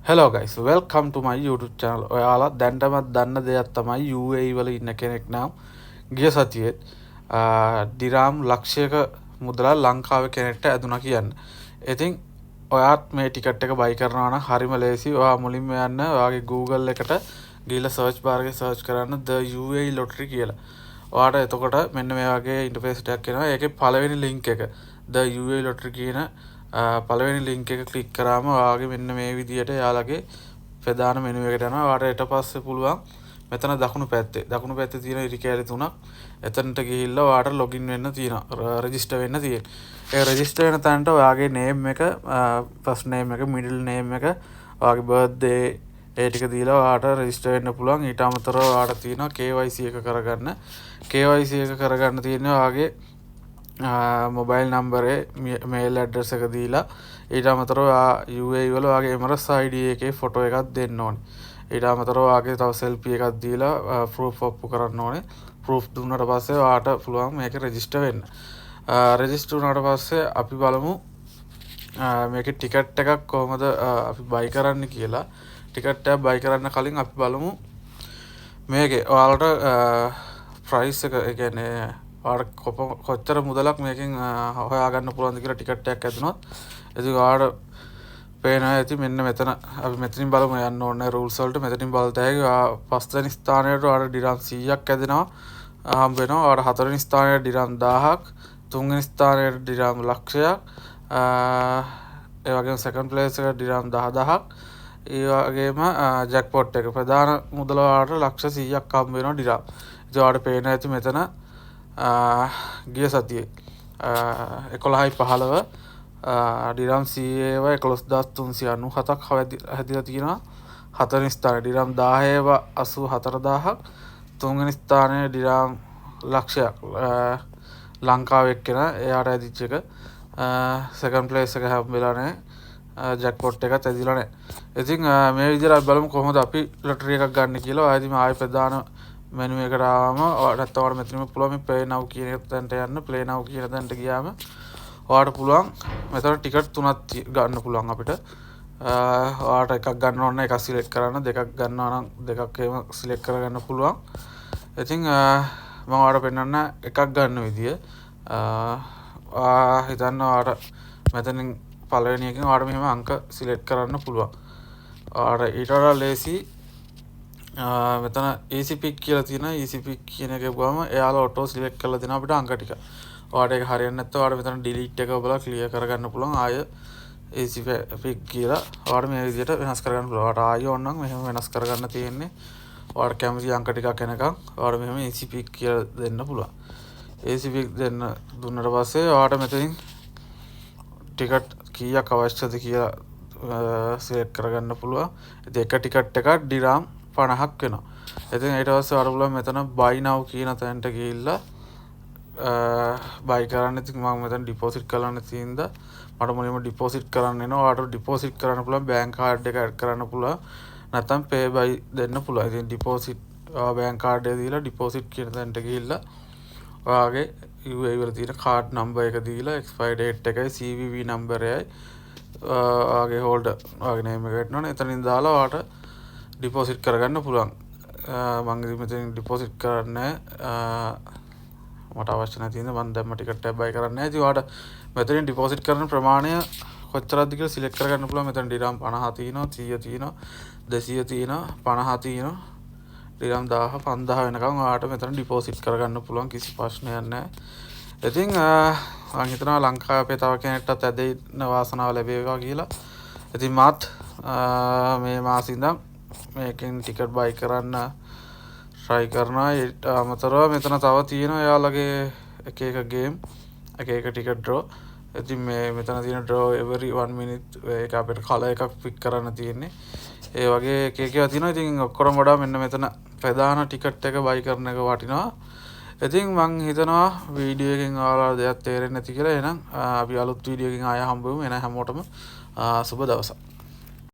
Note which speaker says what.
Speaker 1: Hello guys, welcome to my YouTube channel. ඔයාලා දැන්ටමත් දන්න දෙයක් තමයි UAE වල ඉන්න කෙනෙක් නම් ගිය සතියේ දිරාම් ලක්ෂයක මුදලක් ලංකාවේ කෙනෙක්ට ඇදුණා කියන්න. ඉතින් ඔයාත් මේ ටිකට් එක බයි කරනවා නම් හරිම ලේසි. ඔයා මුලින්ම යන්න ඔයාගේ Google එකට ගිහලා search bar එකේ search කරන්න the UAE lottery කියලා. ඔයාට එතකොට මෙන්න මේ වගේ ඉන්ටර්ෆේස් එකක් එනවා. ඒකේ පළවෙනි link එක the UAE lottery කියන පළවෙනි ලින්ක් එක ක්ලික් කරාම ඔයාගේ මෙන්න මේ විදියට යාළගේ ප්‍රධාන මෙනු එකට යනවා. ඔයාට ඊට පස්සේ පුළුවන් මෙතන දකුණු පැත්තේ තියෙන ඉරි කැලි තුනක්. එතනට ගිහිල්ලා ඔයාට ලොගින් වෙන්න තියෙනවා. රෙජිස්ටර් වෙන්න තියෙනවා. ඒ රෙජිස්ටර් වෙන තැනට ඔයාගේ නේම් එක, ෆස්ට් නේම් එක, මිඩල් නේම් එක, ඔයාගේ බර්ත්ඩේ ඒ ටික දීලා ඔයාට රෙජිස්ටර් වෙන්න පුළුවන්. ඊට අමතරව ඔයාට තියෙනවා KYC එක කරගන්න. KYC එක කරගන්න තියෙන්නේ ඔයාගේ මොබයිල් නම්බරේ මේල් ඇඩ්‍රස් එක දීලා ඊට අමතරව UAE වල ඔයාගේ Emirates ID එකේ ෆොටෝ එකක් දෙන්න ඕනේ. ඊට අමතරව ඔයාගේ තව සෙල්ෆි එකක් දීලා ප්‍රූෆ් ඔප්පු කරන්න ඕනේ. ප්‍රූෆ් දුන්නාට පස්සේ ඔයාට පුළුවන් මේක රෙජිස්ටර් වෙන්න. රෙජිස්ටර් වුණාට පස්සේ අපි බලමු මේකේ ටිකට් එකක් කොහොමද අපි බයි කරන්න කියලා. ටිකට් එක බයි කරන්න කලින් අපි බලමු මේකේ ඔයාලට ප්‍රයිස් එක ඒ කියන්නේ කොච්චර මුදලක් මේකෙන් හොයාගන්න පුළුවන්ද කියලා ටිකට් එකක් ඇදුනොත් ඉතින් ඔයාලට පේනවා ඇති මෙන්න මෙතන අපි මෙතනින් බලමු යන්න ඕනේ රූල්ස් වලට මෙතනින් බලතැයි පස්වෙනි ස්ථානයට ඔයාලට ඩිරම් 100ක් ඇදෙනවා හම්බ වෙනවා ඔයාලට හතරවෙනි ස්ථානයට ඩිරම් 1000ක් තුන්වෙනි ස්ථානයට ඩිරම් ලක්ෂයක් ඒ වගේම සෙකන්ඩ් ප්ලේස් එකට ඩිරම් 10000ක් ඒ වගේම ජැක්පොට් එක ප්‍රධාන මුදල ඔයාලට ලක්ෂ 100ක් හම්බ වෙනවා ඩිරම් ඉතින් ඔයාලට පේනවා ඇති මෙතන ගිය සතියේ 11/15 ඩිරම් CA 11397ක් හැදිලා තියෙනවා හතරවෙනි ස්ථානයේ ඩිරම් 10 84000ක් තුන්වෙනි ස්ථානයේ ඩිරම් ලක්ෂයක් ලංකාවේ එක්කෙනා එයාට ඇදිච්ච එක සෙකන්ඩ් ප්ලේස් එක හැම්බෙලා නැහැ ජැක්පොට් එකත් ඇදිලා නැහැ ඉතින් මේ විදිහට අපි බලමු කොහොමද අපි ලොටරි එකක් ගන්න කියලා ආයෙත් ආයෙ ප්‍රධාන මෙනු එකට ආවම නැත්නම් ඔයාලට මෙතනම පුළුවන් මේ play now කියන තැනට යන්න play now කියන තැනට ගියාම ඔයාලට පුළුවන් මෙතන ටිකට් තුනක් ගන්න පුළුවන් අපිට ඔයාලට එකක් ගන්න ඕන එකක් සිලෙක්ට් කරන්න දෙකක් ගන්නවා නම් දෙකක් එහෙම සිලෙක්ට් කරගන්න පුළුවන් ඉතින් මම ඔයාලට පෙන්නන්න එකක් ගන්න විදිය ඔයා හිතන්න ඔයාලට මෙතනින් පළවෙනි එකෙන් ඔයාලට මෙහෙම අංක සිලෙක්ට් කරන්න පුළුවන් ඔයාලට ඊට වඩා ලේසි මෙතන easy pick කියලා තියෙනවා easy pick කියන එක ගාම එයාලා ඔටෝ සිලෙක්ට් කරලා දෙනවා අපිට අංක ටික. ඔයාලට ඒක හරියන්නේ නැත්නම් ඔයාලට මෙතන delete එක ඔබලා clear කරගන්න පුළුවන් ආය easy pick කියලා ඔයාලට මේ විදිහට වෙනස් කරගන්න පුළුවන්. ඔයාලට ආය ඕන නම් මෙහෙම වෙනස් කරගන්න තියෙන්නේ. ඔයාලට කැමති අංක ටිකක් එනකම් ඔයාලට මෙහෙම easy pick කියලා දෙන්න පුළුවන්. easy pick දුන්නාට පස්සේ ඔයාලට මෙතනින් ටිකට් කීයක් අවශ්‍යද කියලා සිලෙක්ට් කරගන්න පුළුවන්. ඉතින් එක ටිකට් එකක් ඩිරම් 50ක් වෙනවා. ඉතින් ඊට පස්සේ ඔයාලා බලන්න මෙතන buy now කියන තැනට ගිහිල්ලා buy කරන්න ඉතින් මම මෙතන deposit කරන්න තියෙනද මට මුලින්ම deposit කරන්න එනවා. ඔයාලට deposit කරන්න පුළුවන් bank card එක add කරන්න පුළුවන්. නැත්නම් pay by දෙන්න පුළුවන්. ඉතින් deposit bank card එක දීලා deposit කියන තැනට ගිහිල්ලා ඔයාගේ UAE වල තියෙන card number එක දීලා expiry date එකයි CVV number එකයි ඔයාගේ holder ඔයාගේ name එක ගන්න ඕනේ. එතනින් දාලා ඔයාලට ඩිපොසිට් කරගන්න පුළුවන් මම ඉතින් මෙතනින් ඩිපොසිට් කරන්නේ මට අවශ්‍ය නැති හින්දා මම දැම්ම ටිකට් එක බයි කරන්නේ නැහැ. ඉතින් ඔයාලට මෙතනින් ඩිපොසිට් කරන ප්‍රමාණය කොච්චරද කියලා සිලෙක්ට් කරගන්න පුළුවන්. මෙතන ඩිරම් 50 තියෙනවා 100 තියෙනවා 200 තියෙනවා 50 තියෙනවා ඩිරම් 1000 5000 වෙනකම් ඔයාලට මෙතන ඩිපොසිට් කරගන්න පුළුවන් කිසි ප්‍රශ්නයක් නැහැ. ඉතින් මම හිතනවා ලංකාවේ අපේ තව කෙනෙක්ටත් ඇදෙන්න වාසනාව ලැබේවා කියලා. ඉතින් මාත් මේ මාසේ ඉඳන් මේකෙන් ටිකට් බයි කරන්න try කරනවා. ඊට අමතරව මෙතන තව තියෙනවා එයාලගේ එක එක ගේම් එක එක ටිකට් draw. ඉතින් මේ මෙතන තියෙන draw every 1 minute ඒක අපිට කලර් එකක් පික් කරන්න තියෙන්නේ. ඒ වගේ එක එක ඒවා තියෙනවා. ඉතින් ඔක්කොම වඩා මෙන්න මෙතන ප්‍රධාන ටිකට් එක බයි කරන එක වටිනවා. ඉතින් මම හිතනවා වීඩියෝ එකෙන් ඔයාලට දෙයක් තේරෙන්නේ නැති කියලා. එහෙනම් අපි අලුත් වීඩියෝ එකකින් ආයෙ හම්බ වෙමු. එන හැමෝටම සුබ දවසක්.